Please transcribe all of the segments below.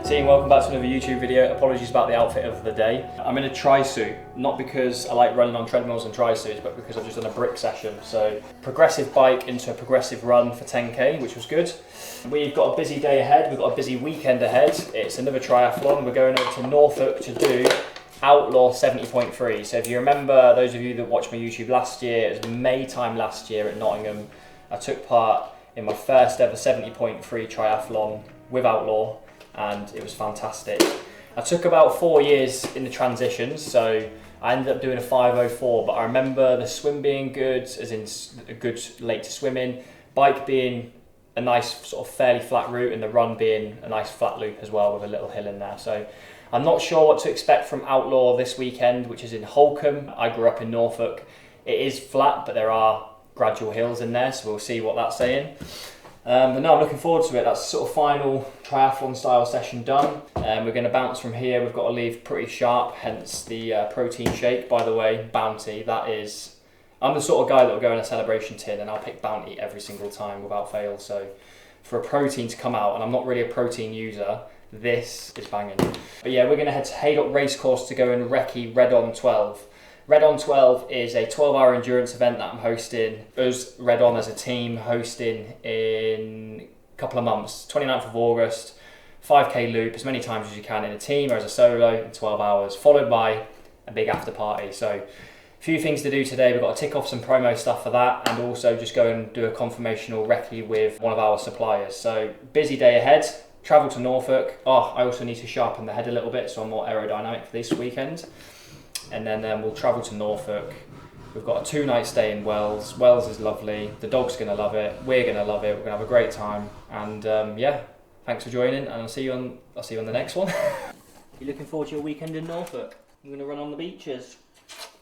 Team, welcome back to another YouTube video. Apologies about the outfit of the day. I'm in a tri-suit, not because I like running on treadmills and tri-suits, but because I've just done a brick session. So, progressive bike into a progressive run for 10k, which was good. We've got a busy day ahead, we've got a busy weekend ahead. It's another triathlon. We're going over to Norfolk to do Outlaw 70.3. So if you remember, those of you that watched my YouTube last year, it was May time last year at Nottingham. I took part in my first ever 70.3 triathlon with Outlaw, and it was fantastic. I took about 4 years in the transitions, so I ended up doing a 5:04, but I remember the swim being good, as in a good lake to swim in, bike being a nice sort of fairly flat route, and the run being a nice flat loop as well with a little hill in there. So I'm not sure what to expect from Outlaw this weekend, which is in Holcombe. I grew up in Norfolk. It is flat, but there are gradual hills in there, so we'll see what that's saying. But no, I'm looking forward to it. That's sort of final triathlon style session done. We're going to bounce from here. We've got to leave pretty sharp, hence the protein shake. By the way, Bounty, that is... I'm the sort of guy that will go in a celebration tin and I'll pick Bounty every single time without fail. So for a protein to come out, and I'm not really a protein user, this is banging. But yeah, we're going to head to Haydock Racecourse to go and recce Red On 12. Red On 12 is a 12-hour endurance event that I'm hosting. Us, Red On as a team, hosting in a couple of months, 29th of August, 5k loop, as many times as you can in a team or as a solo in 12 hours, followed by a big after party. So a few things to do today. We've got to tick off some promo stuff for that, and also just go and do a confirmational recce with one of our suppliers. So busy day ahead. Travel to Norfolk. I also need to sharpen the head a little bit so I'm more aerodynamic for this weekend. And then we'll travel to Norfolk. We've got a 2-night stay in Wells. Wells is lovely. The dog's going to love it. We're going to love it. We're going to have a great time. And yeah, thanks for joining. And I'll see you on the next one. You looking forward to your weekend in Norfolk? You're going to run on the beaches,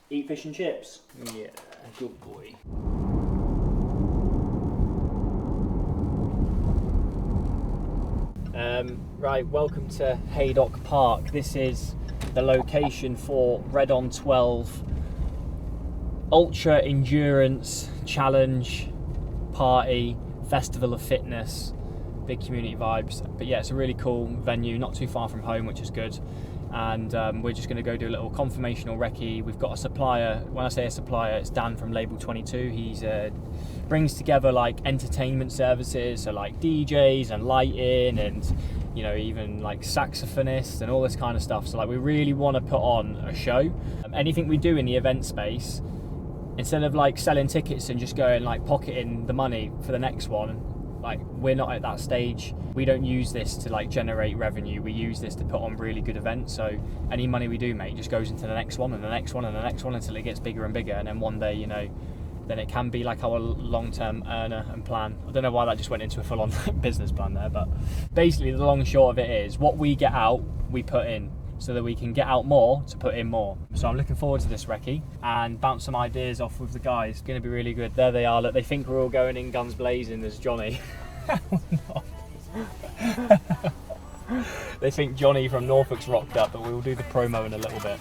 eat fish and chips. Yeah, good boy. Right, welcome to Haydock Park. This is the location for Red On 12 Ultra Endurance Challenge Party Festival of Fitness. Big community vibes. But yeah, it's a really cool venue, not too far from home, which is good. And we're just going to go do a little confirmational recce. We've got a supplier. When I say a supplier, it's Dan from Label 22. He's brings together like entertainment services, so like DJs and lighting, and you know, even like saxophonists and all this kind of stuff. So like, we really want to put on a show. Anything we do in the event space, instead of like selling tickets and just going like pocketing the money for the next one, like, we're not at that stage. We don't use this to like generate revenue. We use this to put on really good events. So any money we do make just goes into the next one and the next one and the next one until it gets bigger and bigger. And then one day, you know, then it can be like our long-term earner and plan. I don't know why that just went into a full-on business plan there, but basically the long and short of it is, what we get out, we put in, so that we can get out more to put in more. So I'm looking forward to this recce and bounce some ideas off with the guys. It's going to be really good. There they are. Look, they think we're all going in guns blazing as Johnny. They think Johnny from Norfolk's rocked up, but we'll do the promo in a little bit.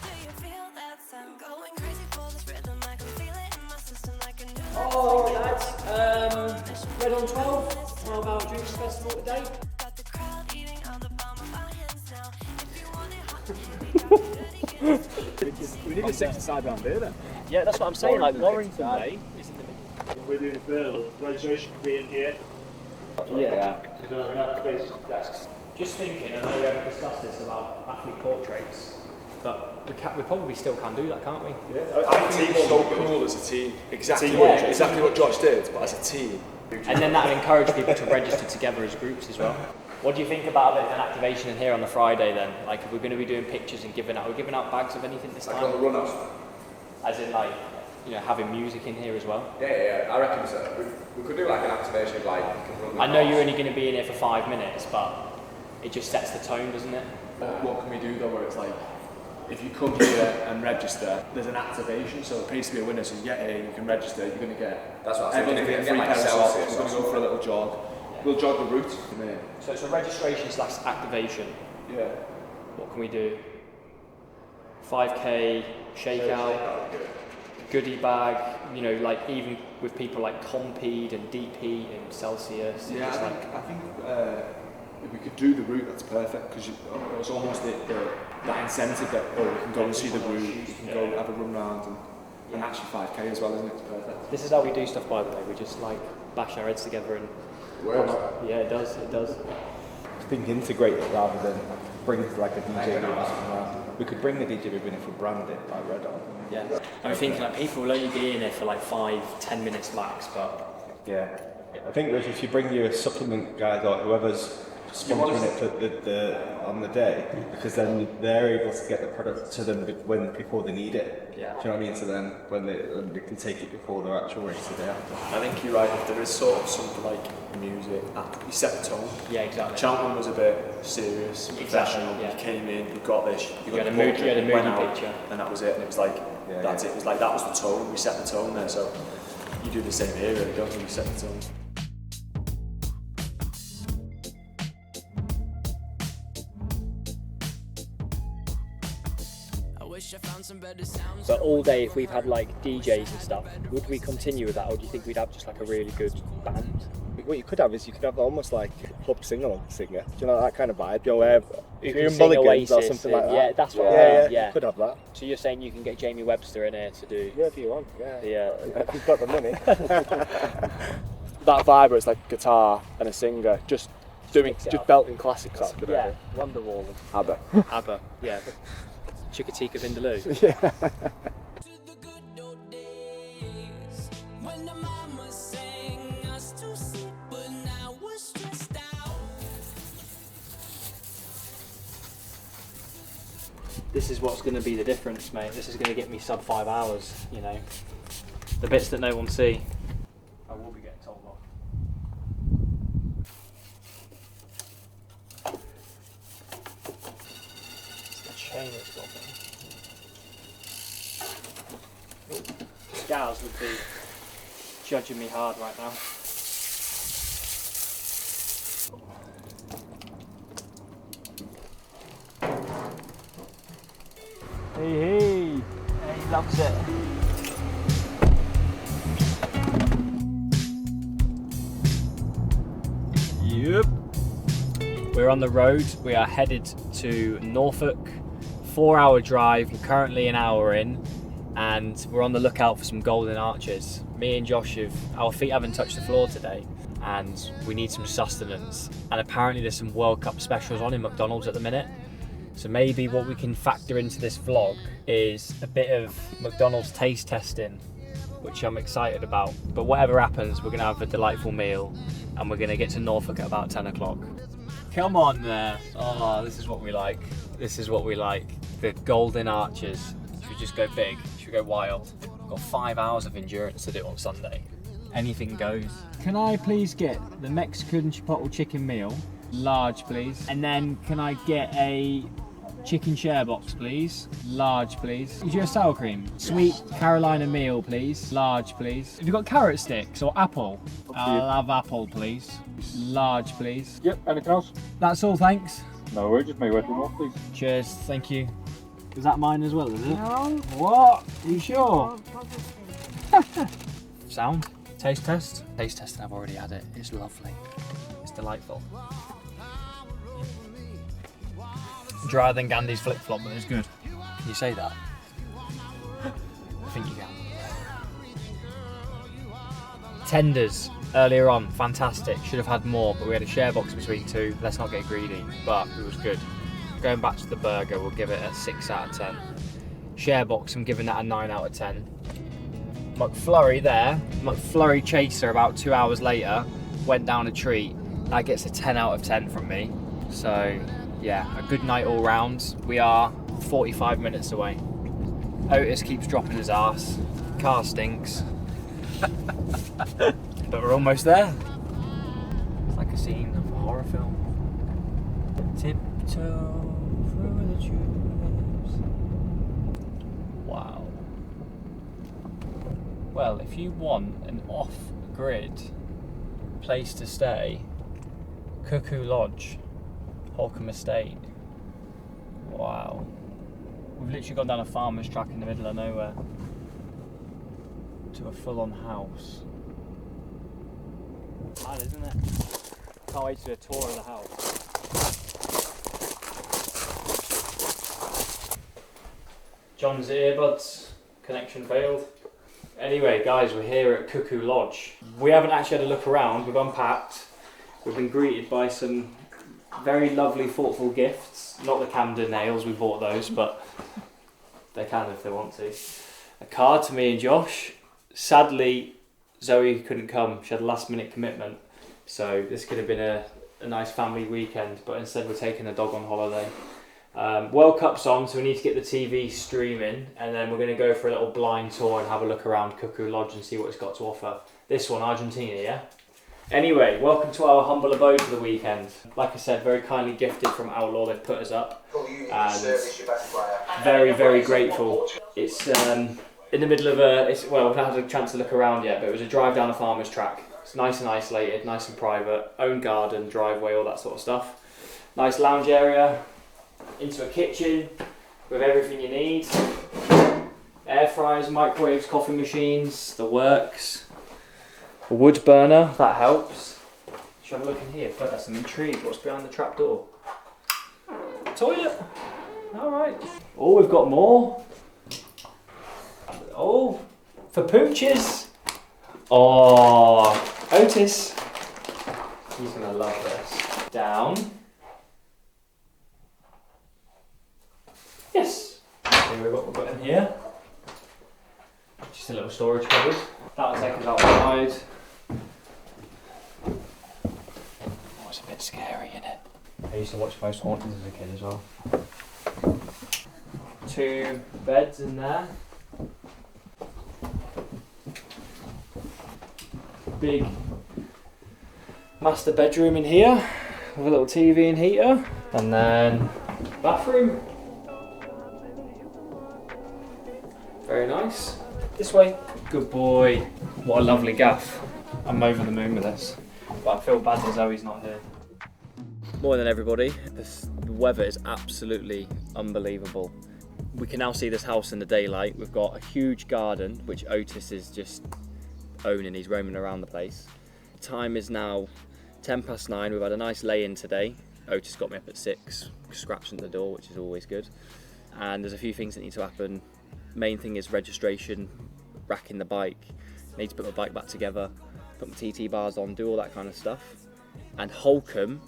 Oh, lads, Red On 12, 12-hour drinks festival today. We need a 65-pound beer then. Yeah, that's what I'm saying. Like, Warrington Day is in the middle. We're doing a bill. Registration could be in here. Yeah. We don't have enough space desks. Just thinking, I know we haven't discussed this about athlete portraits, but we probably still can do that, can't we? Yeah. I think it's so cool as a team. Exactly, exactly what Josh did, but as a team. And then that would encourage people to register together as groups as well. What do you think about an activation in here on the Friday then? Like, if we're going to be doing pictures and giving out bags of anything this time? Like on the run-off. As in, like, you know, having music in here as well? Yeah, I reckon so. We could do like an activation, like... I know you're only going to be in here for 5 minutes, but it just sets the tone, doesn't it? What can we do though, where it's like, if you come here and register, there's an activation, so it pays to be a winner, so you get here, you can register, you're going to get... That's what I was thinking, thinking, free like pair of Celsius socks, we're going to go for a little jog. Yeah. We'll jog the route from here. So it's a registration / activation. Yeah. What can we do? 5k shakeout, goodie bag, you know, like even with people like Compede and DP and Celsius. Yeah, I think if we could do the route, that's perfect, because it's almost that incentive that, oh, we can go and see the route, we can go have a run round, and actually 5k as well, isn't it? It's perfect. This is how we do stuff, by the way. We just like bash our heads together and Works. yeah, it does. I think integrate it rather than bring like a DJ booth. We could bring the DJ booth in if we brand it like Red On. Yeah. I'm thinking like people will only be in there for like 5-10 minutes max, but Yeah. I think that if you bring your supplement guys or whoever's sponsoring it for on the day, because then they're able to get the product to them before they need it. Yeah. Do you know what I mean? So then when they can take it before their actual race the day after. I think you're right, if there is sort of something like music, you set the tone. yeah, exactly. Cheltenham was a bit serious, professional, yeah. You came in, you got this, you got had the a mood- book, you had a you went moody out, picture. and that was it, and it was like, that's it, it was like, that was the tone, we set the tone there, so you do the same here really, don't you, you set the tone. But all day, if we've had like DJs and stuff, would we continue with that, or do you think we'd have just like a really good band? What you could have is you could have almost like a pub singer. Do you know that kind of vibe? If Who you're in can sing Mulligans or Oasis something and- like that. yeah, that's what I Yeah, mean, yeah. you could have that. So you're saying you can get Jamie Webster in here to do? Yeah, if you want. Yeah. Yeah. If you've got the money. That vibe where it's like guitar and a singer, just belting classics. That's a good Yeah. idea. Wonderwall. ABBA. ABBA. Yeah. Chickatika Vindaloo. This is what's going to be the difference, mate. This is going to get me sub 5 hours, you know. The bits that no one see. I will be getting told off. It's the chain that's got me. Scars would be judging me hard right now. Hey, he loves it. Yep. We're on the road. We are headed to Norfolk. 4-hour drive. We're currently an hour in, and we're on the lookout for some golden arches. Me and Josh our feet haven't touched the floor today, and we need some sustenance. And apparently there's some World Cup specials on in McDonald's at the minute. So maybe what we can factor into this vlog is a bit of McDonald's taste testing, which I'm excited about. But whatever happens, we're gonna have a delightful meal, and we're gonna get to Norfolk at about 10 o'clock. Come on there. Oh, this is what we like. This is what we like. The golden arches. Should we just go big? Should we go wild? We've got 5 hours of endurance to do on Sunday. Anything goes. Can I please get the Mexican chipotle chicken meal? Large, please. And then can I get a chicken share box, please? Large, please. Is your sour cream? Sweet Carolina meal, please. Large, please. Have you got carrot sticks or apple? I'll have apple, please. Large, please. Yep, anything else? That's all, thanks. No worries, just make way for more, please. Cheers, thank you. Is that mine as well, is it? No. What? Are you sure? Sound? Taste test? Taste test, and I've already had it. It's lovely. It's delightful. Drier than Gandhi's flip-flop, but it's good. Can you say that? I think you can. Tenders earlier on, fantastic. Should have had more, but we had a share box between two. Let's not get greedy, but it was good. Going back to the burger, we'll give it a 6 out of 10. Share box, I'm giving that a 9 out of 10. McFlurry there, McFlurry chaser about 2 hours later, went down a treat. That gets a 10 out of 10 from me. So yeah, a good night all round. We are 45 minutes away. Otis keeps dropping his ass. Car stinks. But we're almost there. It's like a scene of a horror film. Tiptoe through the tulips. Wow. Well, if you want an off-grid place to stay, Cuckoo Lodge, Holcombe Estate. Wow. We've literally gone down a farmer's track in the middle of nowhere to a full-on house. Mad, isn't it? Can't wait to do a tour of the house. John's earbuds connection failed. Anyway, guys, we're here at Cuckoo Lodge. We haven't actually had a look around. We've unpacked. We've been greeted by some very lovely, thoughtful gifts. Not the Camden nails, we bought those, but they can if they want to. A card to me and Josh. Sadly, Zoe couldn't come. She had a last-minute commitment, so this could have been a nice family weekend, but instead we're taking the dog on holiday. World Cup's on, so we need to get the TV streaming, and then we're going to go for a little blind tour and have a look around Cuckoo Lodge and see what it's got to offer. This one, Argentina, yeah? Anyway, welcome to our humble abode for the weekend. Like I said, very kindly gifted from Outlaw. They've put us up, and very, very grateful. It's in the middle of well, we've not had a chance to look around yet, but it was a drive down a farmer's track. It's nice and isolated, nice and private, own garden, driveway, all that sort of stuff. Nice lounge area, into a kitchen with everything you need. Air fryers, microwaves, coffee machines, the works. A wood burner, that helps. Should have a look in here first. I'm intrigued. What's behind the trap door? Toilet. Alright. Oh, we've got more. Oh, for pooches. Oh, Otis. He's going to love this. Down. Yes. Here we've got what we've got in here. Just a little storage cupboard. That'll take us outside. Oh, it's a bit scary, isn't it? I used to watch most hauntings as a kid as well. 2 beds in there. Big master bedroom in here with a little TV and heater, and then bathroom. Very nice. This way. Good boy. What a lovely gaff. I'm over the moon with this, but I feel bad that Zoe's not here. More than everybody, the weather is absolutely unbelievable. We can now see this house in the daylight. We've got a huge garden, which Otis is just owning. He's roaming around the place. Time is now 9:10. We've had a nice lay-in today. Otis got me up at 6, scratching the door, which is always good. And there's a few things that need to happen. Main thing is registration, racking the bike. Need to put my bike back together, put my TT bars on, do all that kind of stuff. And Holcombe,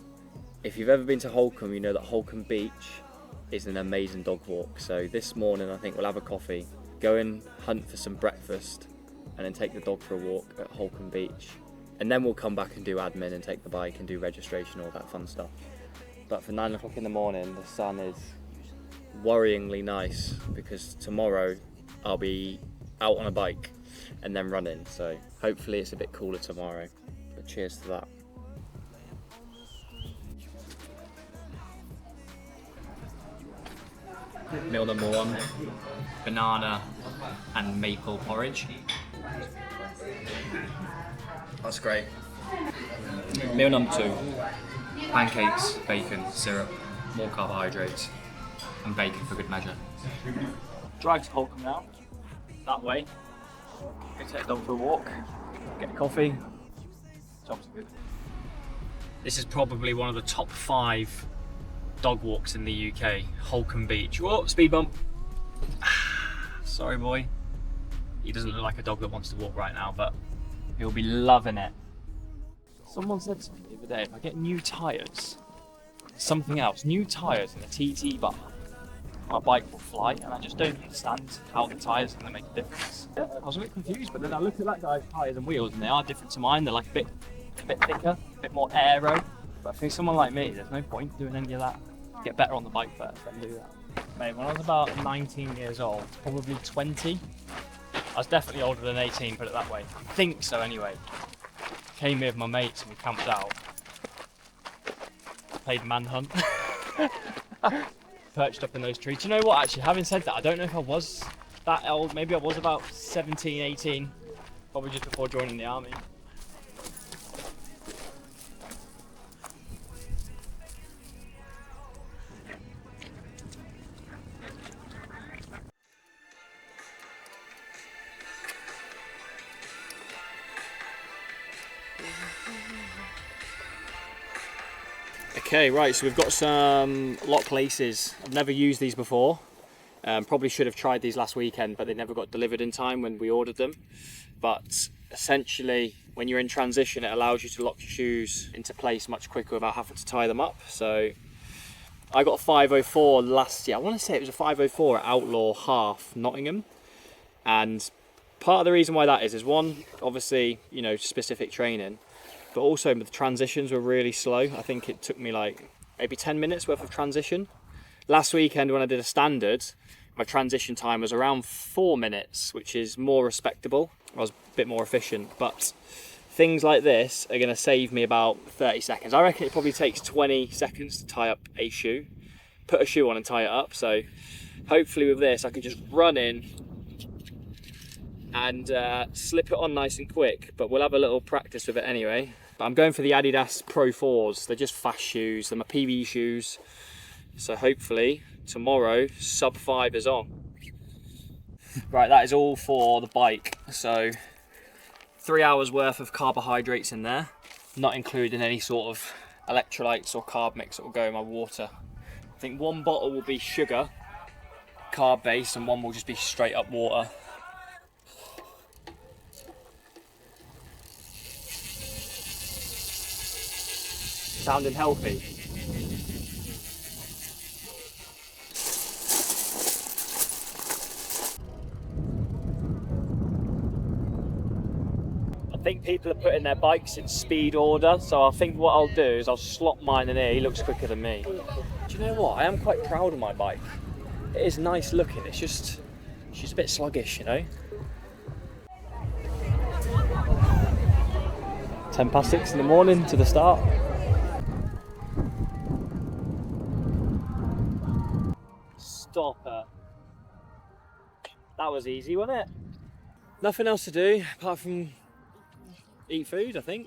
if you've ever been to Holcombe, you know that Holcombe Beach is an amazing dog walk. So this morning I think we'll have a coffee, go and hunt for some breakfast, and then take the dog for a walk at Holcombe Beach. And then we'll come back and do admin and take the bike and do registration, all that fun stuff. But for 9 o'clock in the morning, the sun is worryingly nice, because tomorrow I'll be out on a bike and then running, so hopefully it's a bit cooler tomorrow, but cheers to that. Meal number 1, banana and maple porridge. That's great. Meal number 2, pancakes, bacon, syrup, more carbohydrates, and bacon for good measure. Drive to Holcombe now, that way. Go take the dog for a walk, get a coffee. Job's good. This is probably one of the top 5 dog walks in the UK. Holcombe Beach. Whoa, speed bump. Sorry, boy. He doesn't look like a dog that wants to walk right now, but he'll be loving it. Someone said to me the other day, if I get new tyres, something else, new tyres in a TT bar, my bike will fly, and I just don't understand how the tyres are going to make a difference. Yeah, I was a bit confused, but then I looked at that guy's tyres and wheels, and they are different to mine. They're like a bit thicker, a bit more aero. But I think someone like me, there's no point doing any of that. Get better on the bike first, then do that. Mate, when I was about 19 years old, probably 20, I was definitely older than 18, put it that way. I think so anyway. Came here with my mates and we camped out. Played Manhunt. Perched up in those trees. Do you know what, actually, having said that, I don't know if I was that old. Maybe I was about 17, 18, probably just before joining the army. Okay, right, so we've got some lock laces. I've never used these before. Probably should have tried these last weekend, but they never got delivered in time when we ordered them. But essentially, when you're in transition, it allows you to lock your shoes into place much quicker without having to tie them up. So I got a 504 last year. I want to say it was a 504 at Outlaw half Nottingham. And part of the reason why that is one, obviously, you know, specific training, but also the transitions were really slow. I think it took me like maybe 10 minutes worth of transition. Last weekend when I did a standard, my transition time was around 4 minutes, which is more respectable. I was a bit more efficient, but things like this are going to save me about 30 seconds. I reckon it probably takes 20 seconds to tie up a shoe, put a shoe on and tie it up. So hopefully with this, I can just run in and slip it on nice and quick, but we'll have a little practice with it anyway. But I'm going for the Adidas Pro 4s. They're just fast shoes. They're my PB shoes. So hopefully tomorrow sub 5 is on. Right, that is all for the bike. So 3 hours worth of carbohydrates in there, not including any sort of electrolytes or carb mix that will go in my water. I think one bottle will be sugar, carb based, and one will just be straight up water. Sounding healthy. I think people are putting their bikes in speed order, so I think what I'll do is I'll slot mine in here. He looks quicker than me. Do you know what? I am quite proud of my bike. It is nice looking. It's just a bit sluggish, you know. 6:10 in the morning to the start. Stopper. That was easy, wasn't it? Nothing else to do apart from eat food, I think.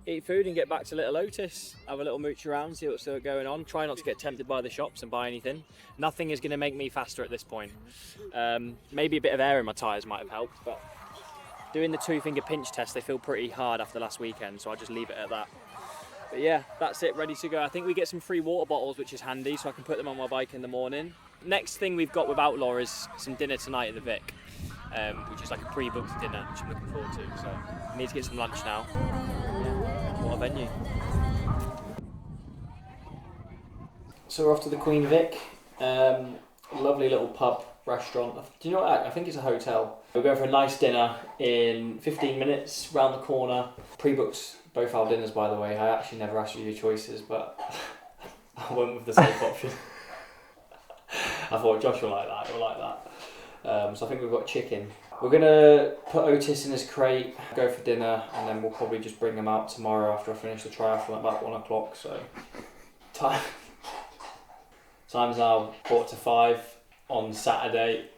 Eat food and get back to Little Otis. Have a little mooch around, see what's going on. Try not to get tempted by the shops and buy anything. Nothing is going to make me faster at this point. Maybe a bit of air in my tyres might have helped, but doing the 2-finger pinch test, they feel pretty hard after last weekend, so I'll just leave it at that. But yeah, that's it, ready to go. I think we get some free water bottles, which is handy, so I can put them on my bike in the morning. Next thing we've got with Outlaw is some dinner tonight at the Vic, which is like a pre-booked dinner, which I'm looking forward to. So I need to get some lunch now. Yeah, what a venue. So we're off to the Queen Vic. Lovely little pub, restaurant. Do you know what? I think it's a hotel. We're going for a nice dinner in 15 minutes, round the corner. Pre-booked both our dinners, by the way. I actually never asked you your choices, but I went with the safe option. I thought Josh will like that, he'll like that. So I think we've got chicken. We're going to put Otis in his crate, go for dinner, and then we'll probably just bring him out tomorrow after I finish the triathlon at about 1 o'clock. So time's now 4:45 on Saturday.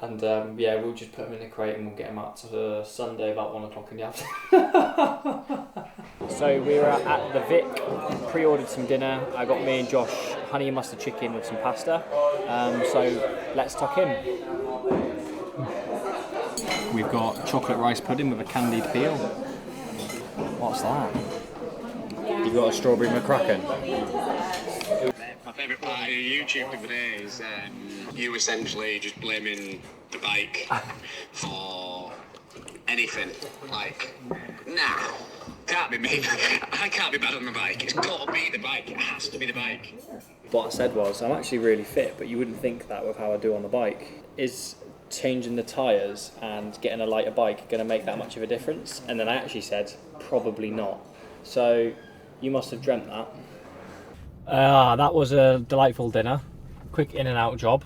And yeah, we'll just put him in a crate and we'll get him out to Sunday about 1 o'clock in the afternoon. So we were at the Vic, pre-ordered some dinner. I got me and Josh honey and mustard chicken with some pasta. So let's tuck in. We've got chocolate rice pudding with a candied peel. What's that? You've got a strawberry McCracken. My favourite part of your YouTube the other day is you essentially just blaming the bike for anything. Like, nah, can't be me. I can't be bad on the bike. It's got to be the bike. It has to be the bike. What I said was, I'm actually really fit, but you wouldn't think that with how I do on the bike. Is changing the tyres and getting a lighter bike going to make that much of a difference? And then I actually said, probably not. So you must have dreamt that. That was a delightful dinner. Quick in and out job.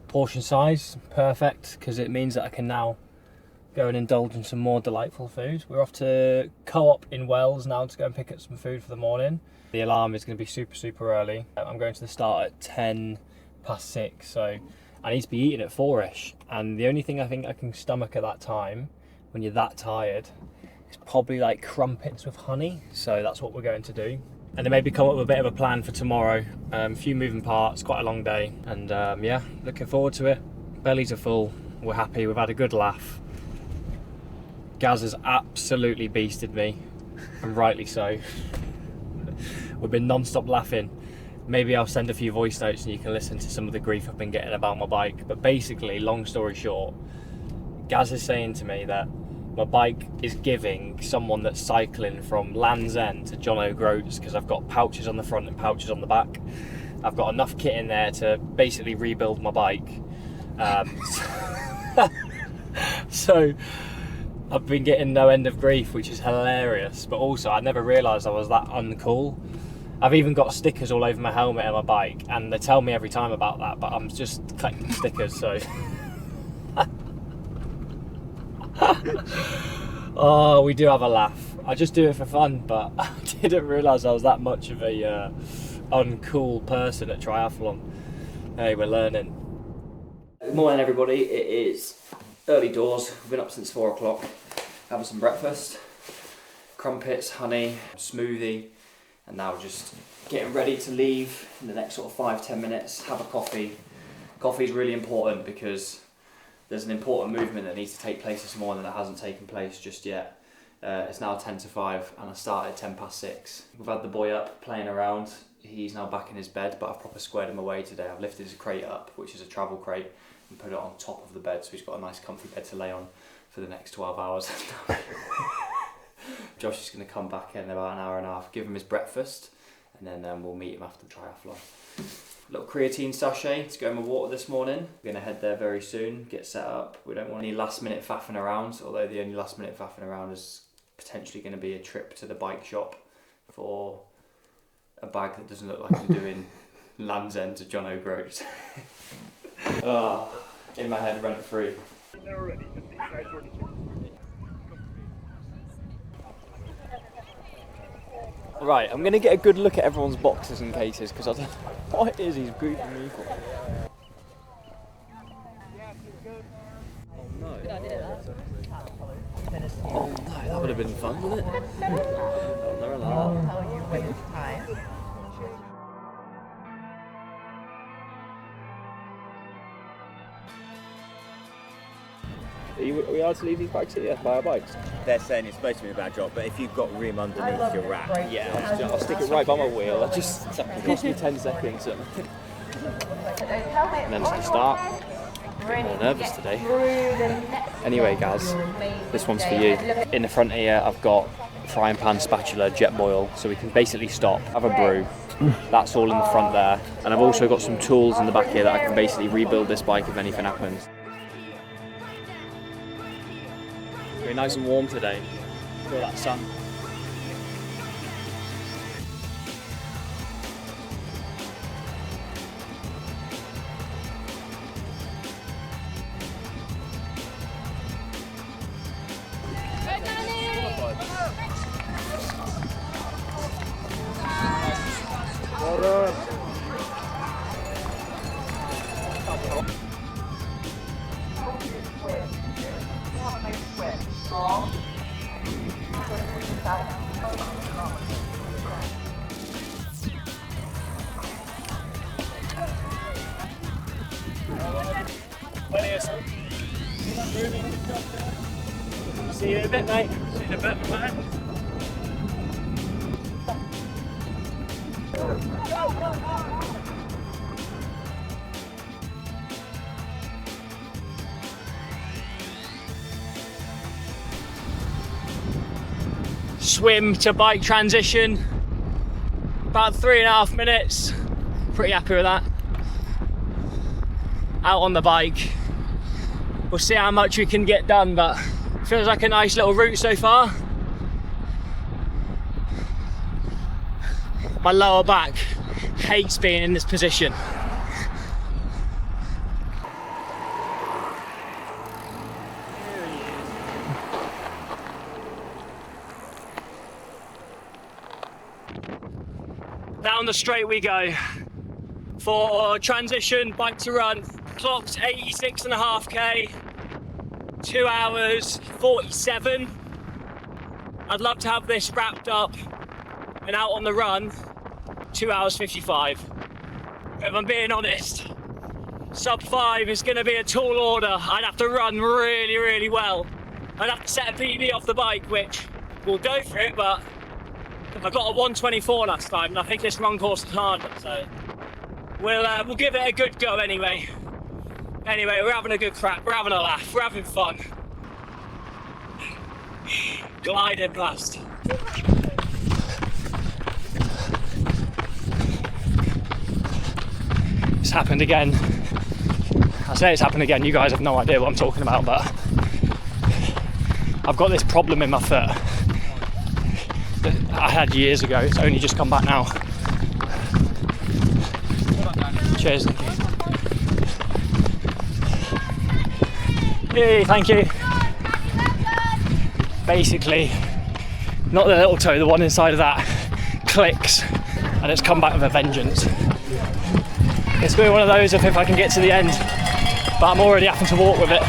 Portion size, perfect, because it means that I can now go and indulge in some more delightful food. We're off to Co-op in Wells now to go and pick up some food for the morning. The alarm is going to be super early. I'm going to the start at 6:10, so I need to be eating at 4ish. And the only thing I think I can stomach at that time, when you're that tired, is probably like crumpets with honey. So that's what we're going to do. And then maybe come up with a bit of a plan for tomorrow. A few moving parts, quite a long day. And yeah, looking forward to it. Bellies are full, we're happy, we've had a good laugh. Gaz has absolutely beasted me. and rightly so. We've been non-stop laughing. Maybe I'll send a few voice notes and you can listen to some of the grief I've been getting about my bike. But basically, long story short, Gaz is saying to me that my bike is giving someone that's cycling from Land's End to John O'Groats, because I've got pouches on the front and pouches on the back. I've got enough kit in there to basically rebuild my bike. So I've been getting no end of grief, which is hilarious. But also, I never realised I was that uncool. I've even got stickers all over my helmet and my bike, and they tell me every time about that, but I'm just collecting stickers, so... Oh, we do have a laugh. I just do it for fun, but I didn't realise I was that much of a uncool person at triathlon. Hey, we're learning. Good morning, everybody. It is early doors. We've been up since 4 o'clock, having some breakfast, crumpets, honey, smoothie, and now just getting ready to leave in the next sort of 5-10 minutes, have a coffee. Coffee is really important because there's an important movement that needs to take place this morning that hasn't taken place just yet. It's now 10 to 5 and I started at 10 past 6. We've had the boy up playing around. He's now back in his bed, but I've proper squared him away today. I've lifted his crate up, which is a travel crate, and put it on top of the bed so he's got a nice comfy bed to lay on for the next 12 hours. Josh is going to come back in about an hour and a half, give him his breakfast, and then we'll meet him after the triathlon. Little creatine sachet to go in my water this morning. We're going to head there very soon, get set up. We don't want any last minute faffing around, although the only last minute faffing around is potentially going to be a trip to the bike shop for a bag that doesn't look like we're doing Land's End to John O'Groats. In my head, rent free. Right, I'm going to get a good look at everyone's boxes and cases because I don't know what it is he's grouping me for. Oh no, that would have been fun, wouldn't it? Oh, never allowed. Tell you when it's time. Are we allowed to leave these bikes here by our bikes? They're saying it's supposed to be a bad drop, but if you've got room underneath your rack, Yeah, I'll stick it right by my wheel. It cost me 10 seconds. And then to start. A bit more nervous today. Anyway, guys, this one's for you. In the front here, I've got frying pan, spatula, jet boil, so we can basically stop, have a brew. That's all in the front there. And I've also got some tools in the back here that I can basically rebuild this bike if anything happens. Very nice and warm today. Feel that sun. See you in a bit, mate. See you in a bit, mate. Swim to bike transition, about 3.5 minutes. Pretty happy with that. Out on the bike. We'll see how much we can get done, but feels like a nice little route so far. My lower back hates being in this position. Down the straight we go. For transition, bike to run, clocked 86.5k, 2 hours 47. I'd love to have this wrapped up and out on the run, 2 hours 55. If I'm being honest, sub 5 is going to be a tall order. I'd have to run really, really well. I'd have to set a PB off the bike, which we'll go for it, but I got a 1:24 last time, and I think this run course is harder, so we'll give it a good go anyway. Anyway, we're having a good crack, we're having a laugh, we're having fun. Gliding past. It's happened again. I say it's happened again, you guys have no idea what I'm talking about, but I've got this problem in my foot that I had years ago. It's only just come back now. Cheers. Hey, thank you. Basically, not the little toe, the one inside of that clicks and it's come back with a vengeance. It's been one of those of if I can get to the end, but I'm already having to walk with it.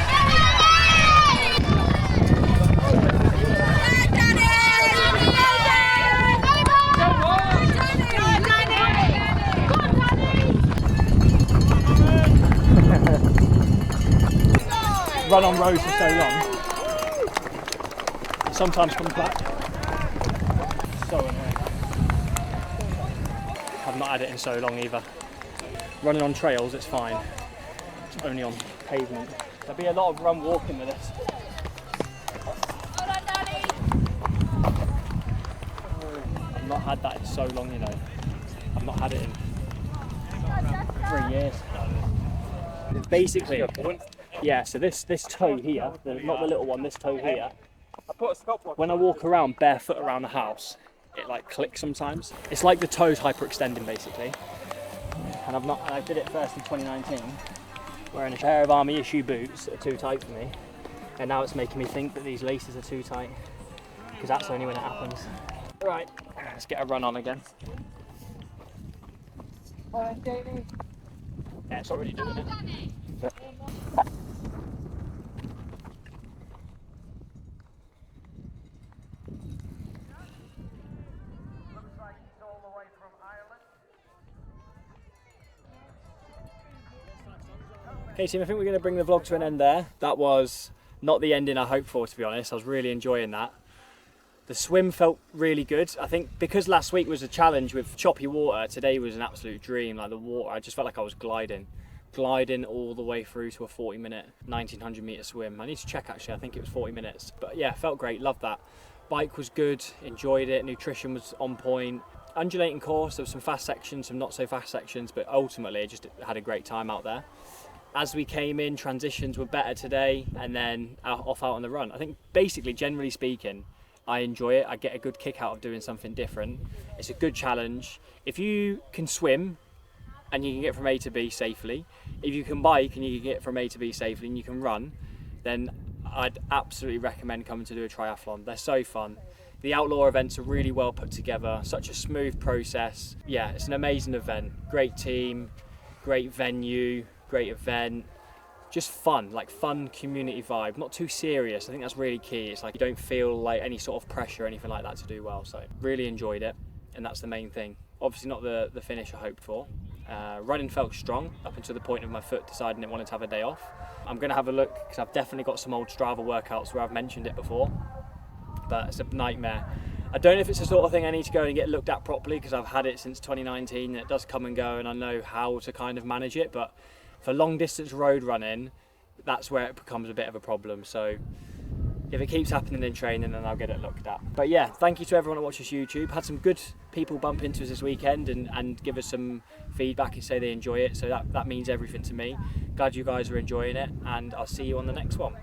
Run on roads for so long. It sometimes comes back. So annoying. I've not had it in so long either. Running on trails, it's fine. It's only on pavement. There'll be a lot of run walking with this. I've not had that in so long, you know. I've not had it in 3 years. It's basically, yeah, so this toe here, not the little one, this toe here, when I walk around barefoot around the house, it like clicks sometimes. It's like the toes hyperextending basically. And I did it first in 2019, wearing a pair of army issue boots that are too tight for me. And now it's making me think that these laces are too tight, because that's only when it happens. Right, let's get a run on again. Yeah, it's already doing it. Okay team, I think we're going to bring the vlog to an end there. That was not the ending I hoped for, to be honest. I was really enjoying that. The swim felt really good. I think because last week was a challenge with choppy water, today was an absolute dream. Like the water, I just felt like I was gliding all the way through to a 40-minute, 1900 metre swim. I need to check actually, I think it was 40 minutes. But yeah, felt great, loved that. Bike was good, enjoyed it, nutrition was on point. Undulating course, there was some fast sections, some not so fast sections, but ultimately I just had a great time out there. As we came in, transitions were better today, and then off out on the run. I think basically, generally speaking, I enjoy it. I get a good kick out of doing something different. It's a good challenge. If you can swim and you can get from A to B safely, if you can bike and you can get from A to B safely and you can run, then I'd absolutely recommend coming to do a triathlon. They're so fun. The Outlaw events are really well put together, such a smooth process. Yeah, it's an amazing event. Great team, great venue, great event, just fun, like fun community vibe, not too serious. I think that's really key. It's like you don't feel like any sort of pressure or anything like that to do well. So really enjoyed it, and that's the main thing. Obviously not the finish I hoped for. Running felt strong up until the point of my foot deciding it wanted to have a day off. I'm going to have a look because I've definitely got some old Strava workouts where I've mentioned it before, but it's a nightmare. I don't know if it's the sort of thing I need to go and get looked at properly because I've had it since 2019 and it does come and go and I know how to kind of manage it, but for long distance road running, that's where it becomes a bit of a problem. So if it keeps happening in training, then I'll get it looked at. But yeah, thank you to everyone that watches YouTube. Had some good people bump into us this weekend and give us some feedback and say they enjoy it. So that means everything to me. Glad you guys are enjoying it, and I'll see you on the next one.